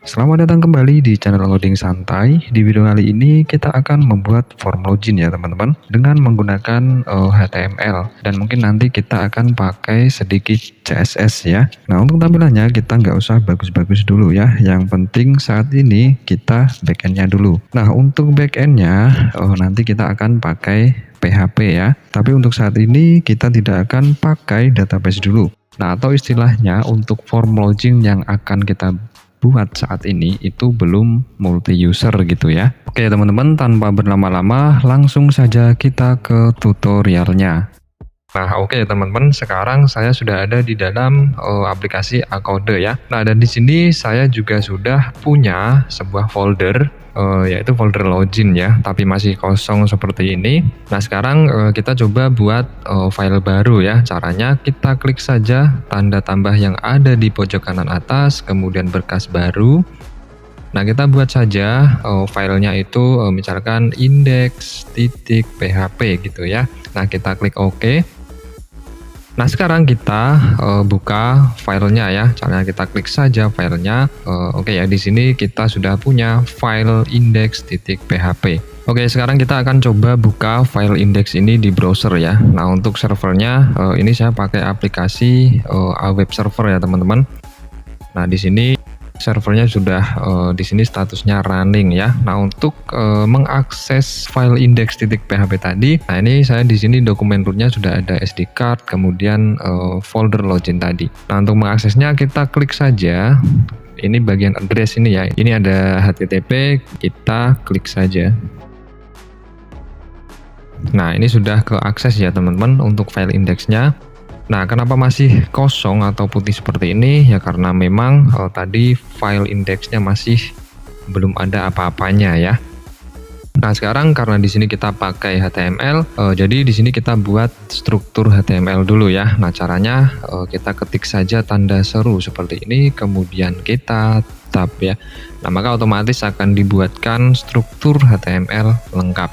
Selamat datang kembali di channel Loading Santai. Di video kali ini kita akan membuat form login ya teman-teman dengan menggunakan HTML dan mungkin nanti kita akan pakai sedikit CSS ya. Nah untuk tampilannya kita nggak usah bagus-bagus dulu ya. Yang penting saat ini kita backendnya dulu. Nah untuk backendnya nanti kita akan pakai PHP ya. Tapi untuk saat ini kita tidak akan pakai database dulu. Nah atau istilahnya untuk form login yang akan kita buat saat ini itu belum multi user gitu ya. Oke teman-teman, tanpa berlama-lama langsung saja kita ke tutorialnya. Nah oke teman-teman, sekarang saya sudah ada di dalam aplikasi Acode ya. Nah dan di sini saya juga sudah punya sebuah folder yaitu folder login ya, tapi masih kosong seperti ini. Nah sekarang kita coba buat file baru ya. Caranya kita klik saja tanda tambah yang ada di pojok kanan atas, kemudian berkas baru. Nah kita buat saja filenya itu misalkan index.php gitu ya. Nah kita klik OK. Nah sekarang kita buka filenya ya. Caranya kita klik saja filenya. Oke ya, di sini kita sudah punya file index.php. Oke, sekarang kita akan coba buka file index ini di browser ya. Nah untuk servernya ini saya pakai aplikasi web server ya teman-teman. Nah di sini servernya sudah di sini statusnya running ya. Nah untuk mengakses file index.php tadi, nah ini saya di sini dokumen rootnya sudah ada SD card, kemudian folder login tadi. Nah untuk mengaksesnya kita klik saja. Ini bagian address ini ya. Ini ada HTTP, kita klik saja. Nah ini sudah ke akses ya teman-teman untuk file indexnya. Nah, kenapa masih kosong atau putih seperti ini? Ya karena memang tadi file indeksnya masih belum ada apa-apanya ya. Nah, sekarang karena di sini kita pakai HTML, jadi di sini kita buat struktur HTML dulu ya. Nah, caranya kita ketik saja tanda seru seperti ini, kemudian kita tab ya. Nah, maka otomatis akan dibuatkan struktur HTML lengkap.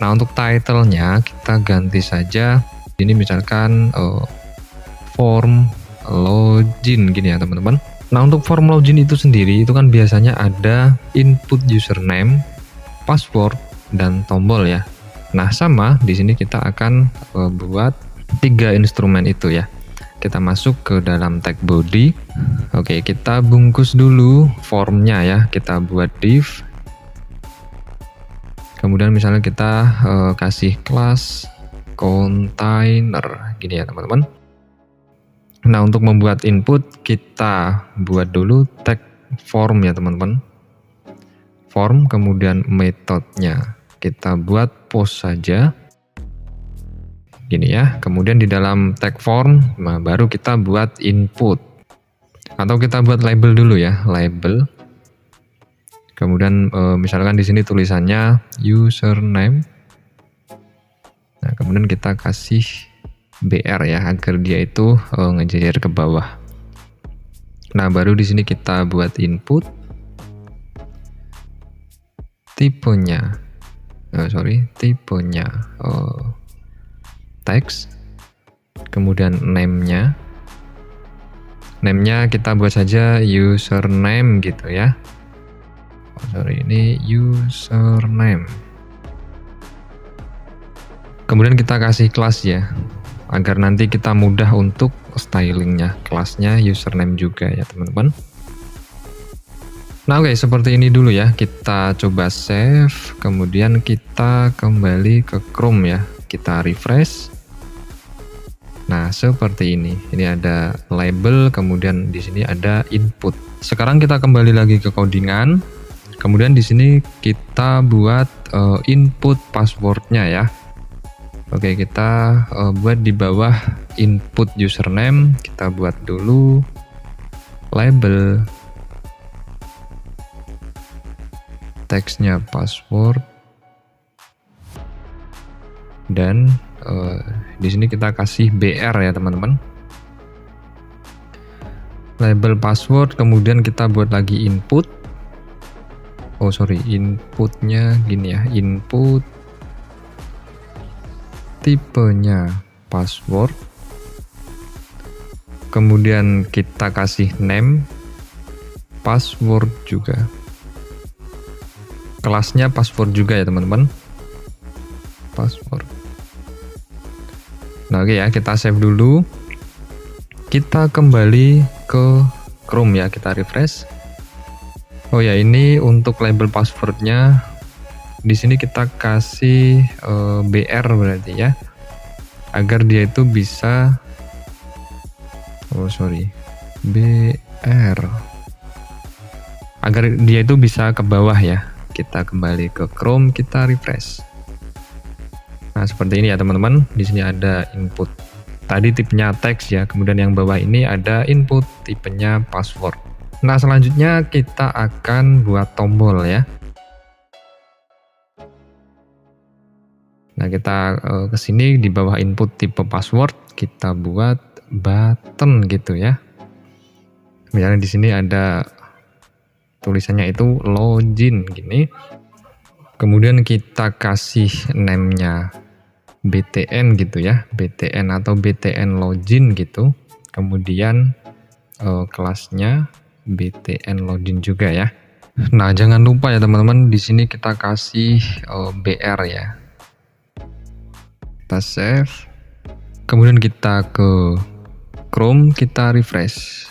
Nah, untuk title-nya kita ganti saja. Ini misalkan form login gini ya teman-teman. Nah untuk form login itu sendiri itu kan biasanya ada input username, password, dan tombol ya. Nah sama di sini kita akan buat 3 instrumen itu ya. Kita masuk ke dalam tag body. Oke, kita bungkus dulu formnya ya. Kita buat div. Kemudian misalnya kita kasih kelas container gini ya teman-teman. Nah untuk membuat input kita buat dulu tag form ya teman-teman. Form, kemudian metodenya kita buat post saja gini ya. Kemudian di dalam tag form nah baru kita buat input, atau kita buat label dulu ya, label. Kemudian misalkan di sini tulisannya username. Nah, kemudian kita kasih BR ya agar dia itu ngejejer ke bawah. Nah, baru di sini kita buat input. Tipenya text. Kemudian name-nya. Name-nya kita buat saja username gitu ya. Ini username. Kemudian kita kasih kelas ya, agar nanti kita mudah untuk stylingnya. Kelasnya username juga ya teman-teman. Nah oke, seperti ini dulu ya. Kita coba save, kemudian kita kembali ke Chrome ya. Kita refresh. Nah seperti ini. Ini ada label, kemudian di sini ada input. Sekarang kita kembali lagi ke codingan. Kemudian di sini kita buat input passwordnya ya. Oke, kita buat di bawah input username, kita buat dulu label, teksnya password, dan di sini kita kasih BR ya teman-teman. Label password, kemudian kita buat lagi input. Inputnya gini ya, input tipenya password, kemudian kita kasih name, password juga. Kelasnya password juga ya teman-teman. Password. Nah, oke ya, kita save dulu. Kita kembali ke Chrome ya, kita refresh. Oh ya, ini untuk label passwordnya di sini kita kasih BR berarti ya, agar dia itu bisa BR, agar dia itu bisa ke bawah ya. Kita kembali ke Chrome, kita refresh. Nah, seperti ini ya teman-teman. Di sini ada input. Tadi tipenya teks ya, kemudian yang bawah ini ada input, tipenya password. Nah, selanjutnya kita akan buat tombol ya. Nah, kita ke sini di bawah input tipe password, kita buat button gitu ya. Misalnya di sini ada tulisannya itu login gini. Kemudian kita kasih name-nya BTN gitu ya, BTN atau BTN login gitu. Kemudian kelasnya BTN login juga ya. Nah, jangan lupa ya teman-teman, di sini kita kasih BR ya. Kita save. Kemudian kita ke Chrome, kita refresh.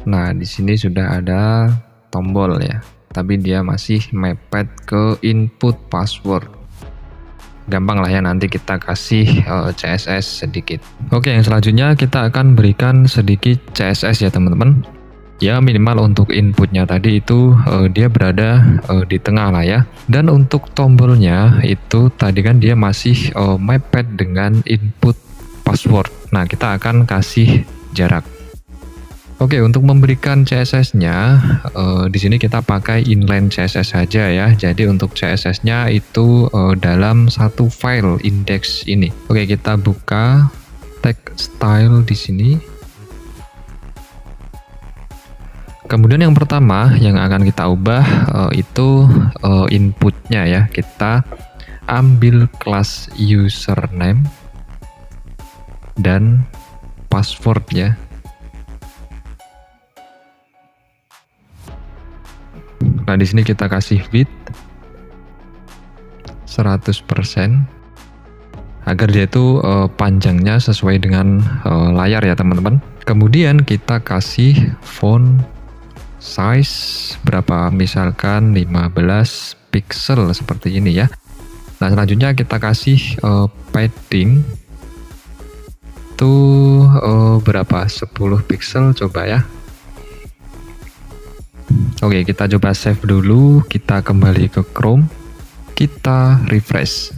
Nah, di sini sudah ada tombol ya, tapi dia masih mepet ke input password. Gampang lah ya, nanti kita kasih CSS sedikit. Oke, yang selanjutnya kita akan berikan sedikit CSS ya teman-teman. Ya, minimal untuk inputnya tadi itu dia berada di tengah lah ya. Dan untuk tombolnya itu tadi kan dia masih mepet dengan input password. Nah, kita akan kasih jarak. Oke, untuk memberikan CSS-nya di sini kita pakai inline CSS saja ya. Jadi untuk CSS-nya itu dalam satu file index ini. Oke, kita buka text style di sini. Kemudian yang pertama yang akan kita ubah itu inputnya ya. Kita ambil kelas username dan password ya. Nah, di sini kita kasih width 100% agar dia itu panjangnya sesuai dengan layar ya teman-teman. Kemudian kita kasih font size berapa, misalkan 15 pixel seperti ini ya. Nah, selanjutnya kita kasih padding itu berapa, 10 pixel coba ya. Oke, kita coba save dulu, kita kembali ke Chrome, kita refresh.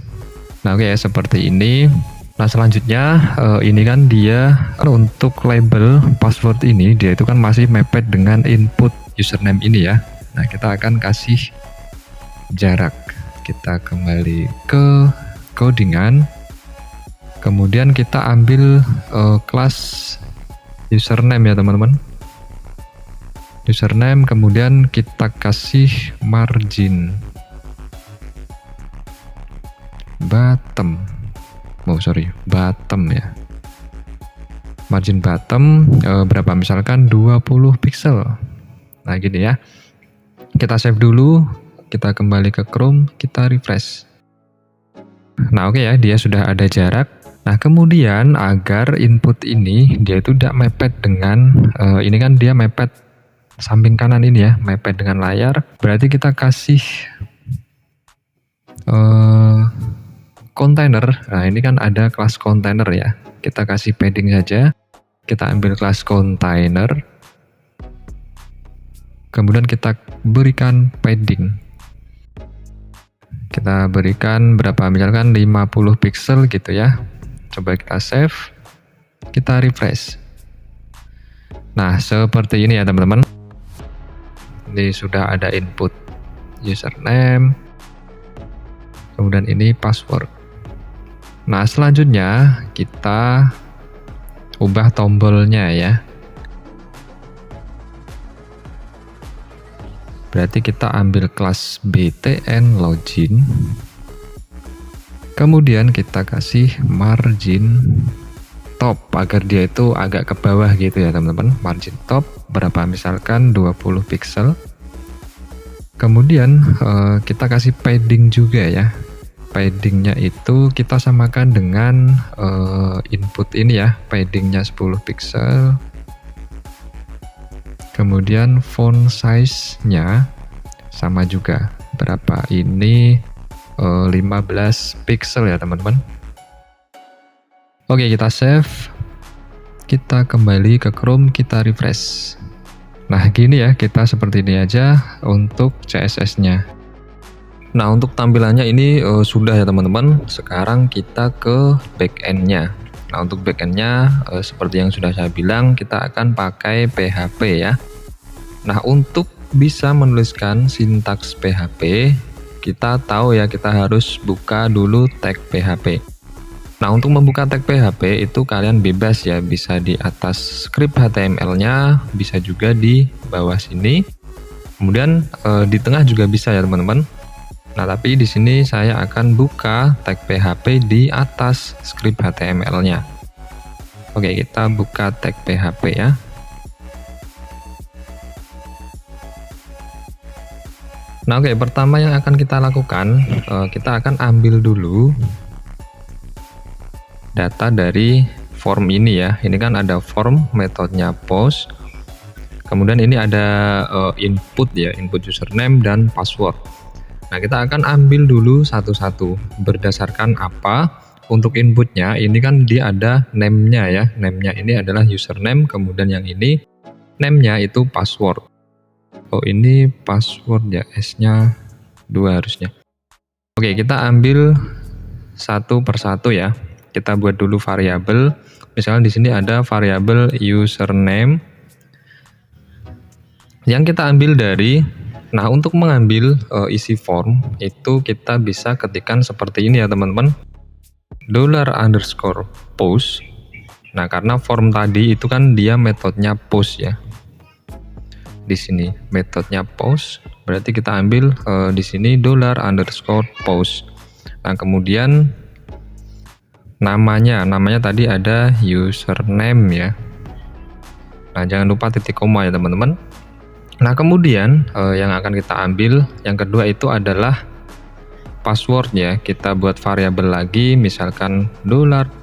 Nah, oke ya, seperti ini. Nah, selanjutnya ini kan dia untuk label password ini, dia itu kan masih mepet dengan input username ini ya. Nah, kita akan kasih jarak. Kita kembali ke codingan, kemudian kita ambil kelas username ya teman-teman. Username, kemudian kita kasih margin bottom. Bottom ya. Margin bottom berapa, misalkan 20 pixel. Nah, gini ya. Kita save dulu, kita kembali ke Chrome, kita refresh. Nah, oke ya, dia sudah ada jarak. Nah, kemudian agar input ini dia itu tidak mepet dengan ini kan dia mepet samping kanan ini ya, mepet dengan layar. Berarti kita kasih container. Nah, ini kan ada kelas container ya. Kita kasih padding saja. Kita ambil kelas container. Kemudian kita berikan padding. Kita berikan berapa, misalkan 50 pixel gitu ya. Coba kita save. Kita refresh. Nah, seperti ini ya teman-teman. Ini sudah ada input username, kemudian ini password. Nah, selanjutnya kita ubah tombolnya ya. Berarti kita ambil kelas BTN login, kemudian kita kasih margin top agar dia itu agak ke bawah gitu ya teman-teman. Margin top berapa, misalkan 20 pixel. Kemudian kita kasih padding juga ya. Paddingnya itu kita samakan dengan input ini ya, paddingnya 10 pixel. Kemudian font size-nya sama juga, berapa ini, 15 pixel ya teman-teman. Oke, kita save, kita kembali ke Chrome, kita refresh. Nah gini ya, kita seperti ini aja untuk CSS-nya. Nah untuk tampilannya ini sudah ya teman-teman. Sekarang kita ke backend-nya. Nah untuk backend-nya seperti yang sudah saya bilang, kita akan pakai PHP ya. Nah untuk bisa menuliskan sintaks PHP, kita tahu ya, kita harus buka dulu tag PHP. Nah untuk membuka tag PHP itu kalian bebas ya, bisa di atas script HTML-nya, bisa juga di bawah sini, kemudian di tengah juga bisa ya teman-teman. Nah tapi di sini saya akan buka tag PHP di atas script HTML-nya. Oke, kita buka tag PHP ya. Nah oke, pertama yang akan kita lakukan, kita akan ambil dulu data dari form ini ya. Ini kan ada form, metodenya post, kemudian ini ada input ya, input username dan password. Nah kita akan ambil dulu satu-satu berdasarkan apa. Untuk inputnya ini kan dia ada name-nya ya, name-nya ini adalah username, kemudian yang ini name-nya itu password. Oh ini password ya, S-nya 2 harusnya. Oke, kita ambil satu persatu ya. Kita buat dulu variabel. Misalnya di sini ada variabel username yang kita ambil dari. Nah, untuk mengambil isi form itu kita bisa ketikkan seperti ini ya teman-teman. $_post. Nah, karena form tadi itu kan dia metodenya post ya. Di sini metodenya post, berarti kita ambil di sini $_post. Nah, kemudian namanya tadi ada username ya. Nah jangan lupa titik koma ya teman-teman. Nah kemudian yang akan kita ambil yang kedua itu adalah password ya. Kita buat variabel lagi, misalkan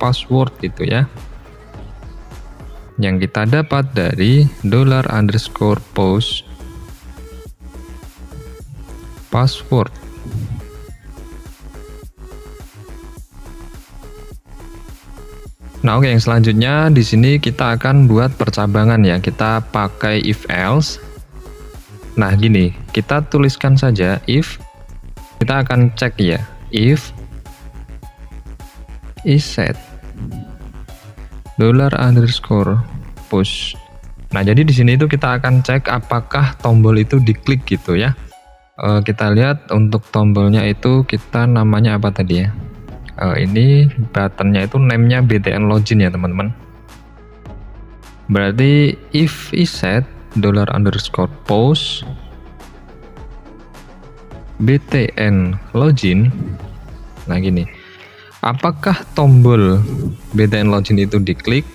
$password gitu ya, yang kita dapat dari $_post password. Nah oke, yang selanjutnya di sini kita akan buat percabangan ya. Kita pakai if else. Nah gini, kita tuliskan saja if. Kita akan cek ya, if is set $_push. Nah jadi di sini itu kita akan cek apakah tombol itu diklik gitu ya. Kita lihat untuk tombolnya itu kita namanya apa tadi ya. Ini buttonnya itu name-nya btn login ya teman-teman. Berarti if is set $_post btn login. Nah gini, apakah tombol btn login itu diklik?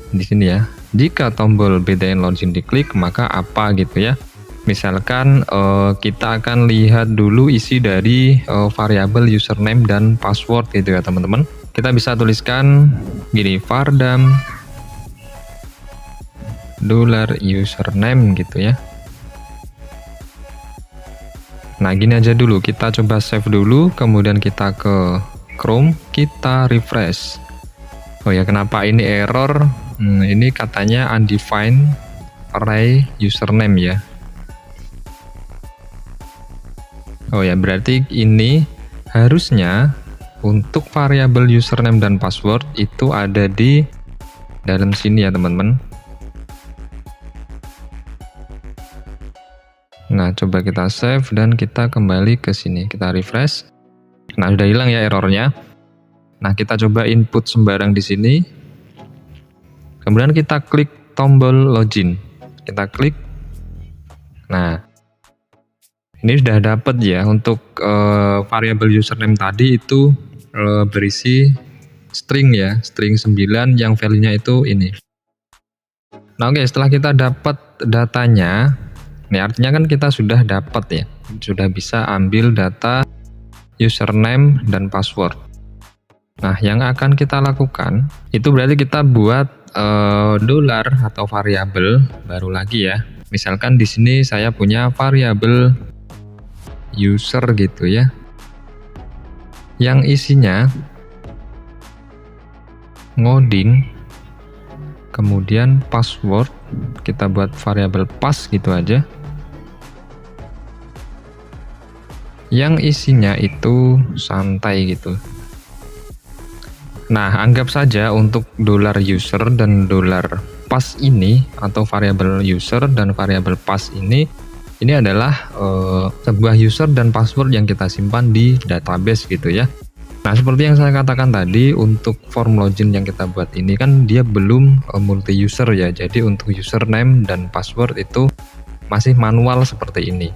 Di sini ya. Jika tombol btn login diklik, maka apa gitu ya. Misalkan kita akan lihat dulu isi dari variabel username dan password gitu ya teman-teman. Kita bisa tuliskan gini, vardam $username gitu ya. Nah gini aja dulu, kita coba save dulu, kemudian kita ke Chrome, kita refresh. Oh ya, kenapa ini error? Ini katanya undefined array username ya. Oh ya, berarti ini harusnya untuk variabel username dan password itu ada di dalam sini ya teman-teman. Nah, coba kita save dan kita kembali ke sini, kita refresh. Nah, sudah hilang ya errornya. Nah, kita coba input sembarang di sini. Kemudian kita klik tombol login. Kita klik. Nah, ini sudah dapat ya untuk variabel username tadi itu berisi string ya, string 9 yang value-nya itu ini. Nah oke, setelah kita dapat datanya, ini artinya kan kita sudah dapat ya, sudah bisa ambil data username dan password. Nah yang akan kita lakukan itu berarti kita buat dolar atau variabel baru lagi ya. Misalkan di sini saya punya variabel user gitu ya, yang isinya ngoding, kemudian password, kita buat variabel pass gitu aja, yang isinya itu santai gitu. Nah anggap saja untuk dolar user dan dolar pass ini, atau variabel user dan variabel pass ini adalah sebuah user dan password yang kita simpan di database gitu ya. Nah seperti yang saya katakan tadi, untuk form login yang kita buat ini kan dia belum multi user ya, jadi untuk username dan password itu masih manual seperti ini.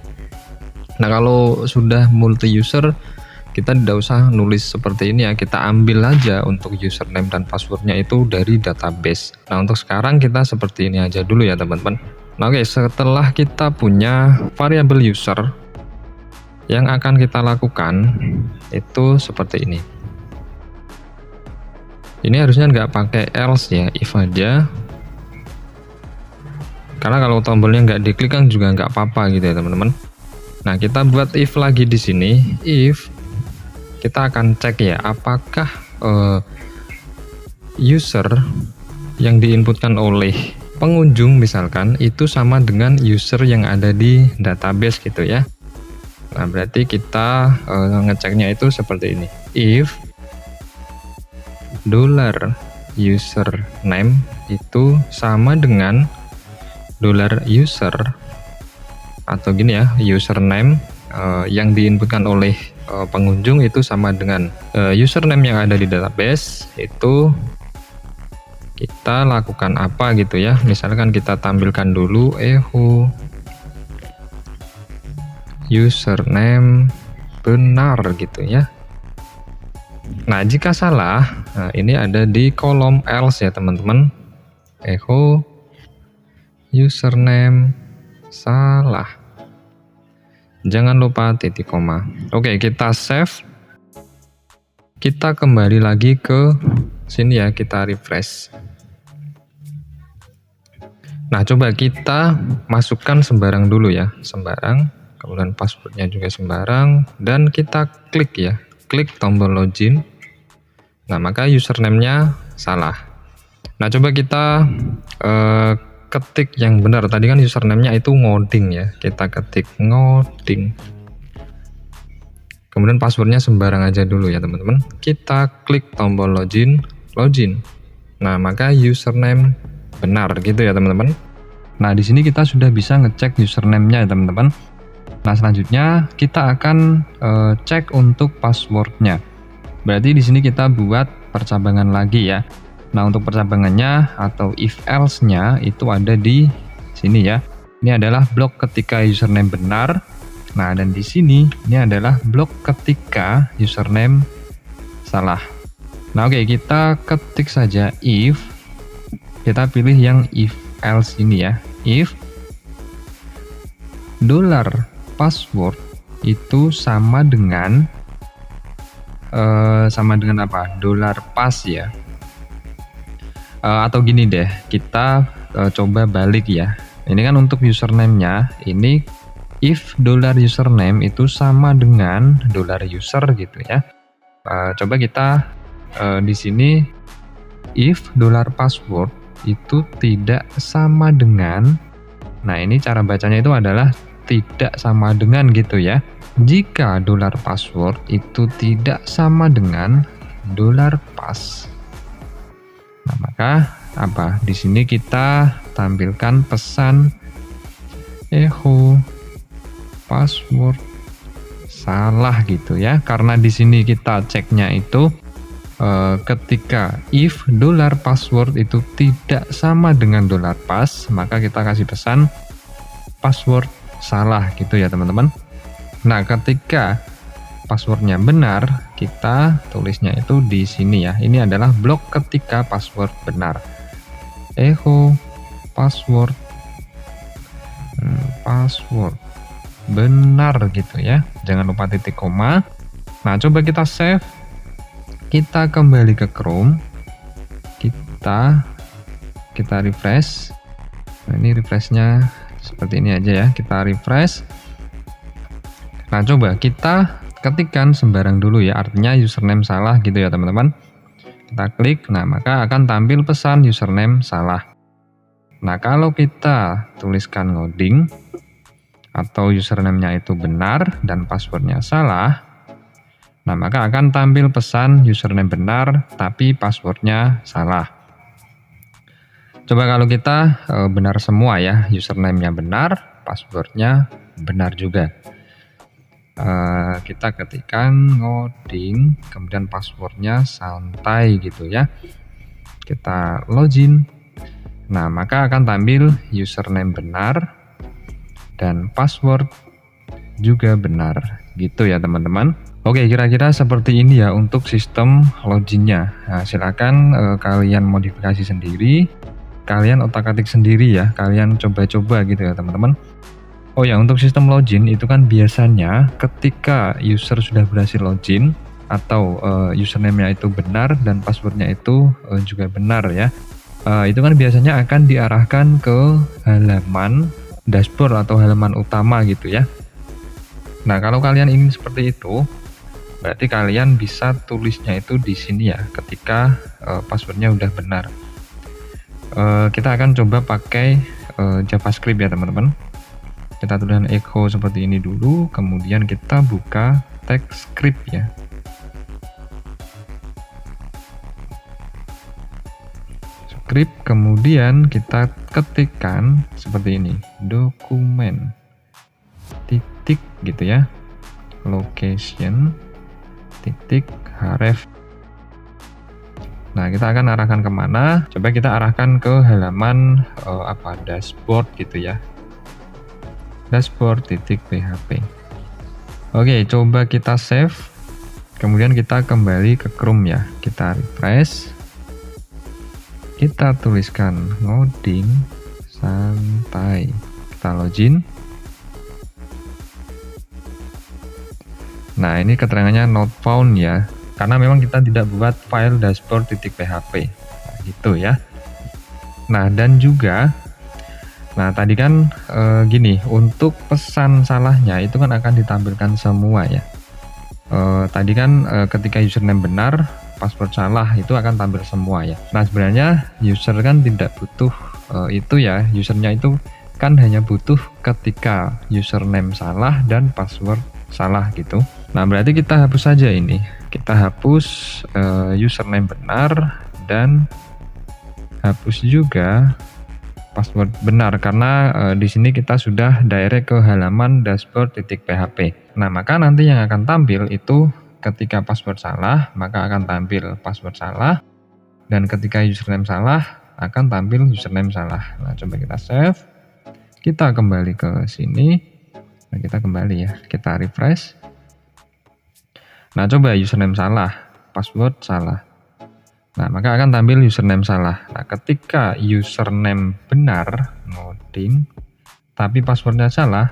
Nah kalau sudah multi user, kita tidak usah nulis seperti ini ya, kita ambil aja untuk username dan passwordnya itu dari database. Nah untuk sekarang kita seperti ini aja dulu ya teman-teman. Nah oke, setelah kita punya variabel user, yang akan kita lakukan itu seperti ini. Ini harusnya nggak pakai else ya, if aja. Karena kalau tombolnya nggak diklik kan juga nggak apa-apa gitu ya teman-teman. Nah kita buat if lagi di sini. If kita akan cek ya, apakah user yang diinputkan oleh pengunjung misalkan itu sama dengan user yang ada di database gitu ya. Nah berarti kita ngeceknya itu seperti ini. If dolar username itu sama dengan dolar user, atau gini ya, username yang diinputkan oleh pengunjung itu sama dengan username yang ada di database, itu kita lakukan apa gitu ya. Misalkan kita tampilkan dulu echo username benar gitu ya. Nah jika salah, nah ini ada di kolom else ya teman-teman. Echo username salah, jangan lupa titik koma. Oke kita save, kita kembali lagi ke sini ya, kita refresh. Nah coba kita masukkan sembarang dulu ya, sembarang, kemudian passwordnya juga sembarang, dan kita klik ya, klik tombol login. Nah maka username-nya salah. Nah coba kita ketik yang benar. Tadi kan username-nya itu ngoding ya, kita ketik ngoding, kemudian passwordnya sembarang aja dulu ya teman-teman. Kita klik tombol login. Nah maka username benar gitu ya teman-teman. Nah di sini kita sudah bisa ngecek username-nya ya teman-teman. Nah selanjutnya kita akan cek untuk passwordnya. Berarti di sini kita buat percabangan lagi ya. Nah untuk percabangannya atau if else-nya itu ada di sini ya. Ini adalah blok ketika username benar. Nah dan di sini ini adalah blok ketika username salah. Nah oke, kita ketik saja if, kita pilih yang if else ini ya. If dolar password itu sama dengan apa? Dolar pass ya. Atau gini deh, kita coba balik ya. Ini kan untuk username-nya, ini if dolar username itu sama dengan dolar user gitu ya. Coba kita di sini if dolar password itu tidak sama dengan, nah ini cara bacanya itu adalah tidak sama dengan gitu ya. Jika dolar password itu tidak sama dengan dolar pass, nah maka apa? Di sini kita tampilkan pesan echo password salah gitu ya. Karena di sini kita ceknya itu ketika if dolar password itu tidak sama dengan dolar pass, maka kita kasih pesan password salah gitu ya teman-teman. Nah ketika passwordnya benar, kita tulisnya itu di sini ya. Ini adalah blok ketika password benar. Echo password password benar gitu ya. Jangan lupa titik koma. Nah, coba kita save. Kita kembali ke Chrome. Kita refresh. Nah, ini refreshnya seperti ini aja ya. Kita refresh. Nah, coba kita ketikkan sembarang dulu ya, artinya username salah gitu ya teman-teman. Kita klik, nah maka akan tampil pesan username salah. Nah, kalau kita tuliskan ngoding atau username-nya itu benar dan passwordnya salah, nah maka akan tampil pesan username benar tapi passwordnya salah. Coba kalau kita benar semua ya, username-nya benar, passwordnya benar juga. Kita ketikkan ngoding, kemudian passwordnya santai gitu ya. Kita login. Nah, maka akan tampil username benar dan password juga benar gitu ya teman-teman. Oke, kira-kira seperti ini ya untuk sistem loginnya. Nah, silakan kalian modifikasi sendiri, kalian otak-atik sendiri ya, kalian coba-coba gitu ya teman-teman. Oh ya, untuk sistem login itu kan biasanya ketika user sudah berhasil login atau username-nya itu benar dan passwordnya itu juga benar ya, itu kan biasanya akan diarahkan ke halaman dashboard atau halaman utama gitu ya. Nah, kalau kalian ingin seperti itu, berarti kalian bisa tulisnya itu di sini ya, ketika passwordnya udah benar. Kita akan coba pakai JavaScript ya teman-teman. Kita tuliskan echo seperti ini dulu, kemudian kita buka teks script ya. Script, kemudian kita ketikkan seperti ini, dokumen titik gitu ya, location titik href. Nah, kita akan arahkan kemana? Coba kita arahkan ke halaman dashboard gitu ya, dashboard.php. Oke, coba kita save. Kemudian kita kembali ke Chrome ya. Kita refresh. Kita tuliskan ngoding santai. Kita login. Nah, ini keterangannya not found ya. Karena memang kita tidak buat file dashboard.php. Nah, gitu ya. Nah, dan juga nah, tadi kan gini, untuk pesan salahnya itu kan akan ditampilkan semua ya. Tadi kan ketika username benar, password salah itu akan tampil semua ya. Nah, sebenarnya user kan tidak butuh itu ya, usernya itu kan hanya butuh ketika username salah dan password salah gitu. Nah, berarti kita hapus saja ini. Kita hapus username benar dan hapus juga password benar, karena di sini kita sudah direct ke halaman dashboard.php. Nah, maka nanti yang akan tampil itu ketika password salah, maka akan tampil password salah, dan ketika username salah akan tampil username salah. Nah, coba kita save. Kita kembali ke sini. Nah, kita kembali ya. Kita refresh. Nah, coba username salah, password salah. Nah, maka akan tampil username salah. Nah, ketika username benar, ngoding, tapi passwordnya salah,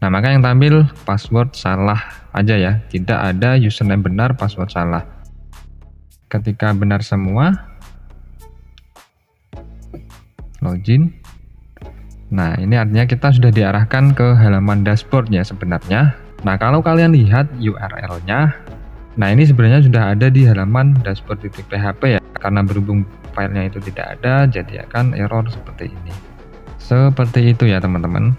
nah maka yang tampil password salah aja ya. Tidak ada username benar, password salah. Ketika benar semua, login. Nah, ini artinya kita sudah diarahkan ke halaman dashboardnya sebenarnya. Nah, kalau kalian lihat URL-nya, nah ini sebenarnya sudah ada di halaman dashboard.php ya. Karena berhubung filenya itu tidak ada, jadi akan error seperti ini. Seperti itu ya teman-teman.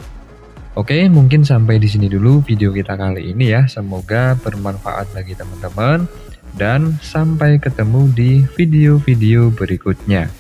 Oke, mungkin sampai di sini dulu video kita kali ini ya. Semoga bermanfaat bagi teman-teman. Dan sampai ketemu di video-video berikutnya.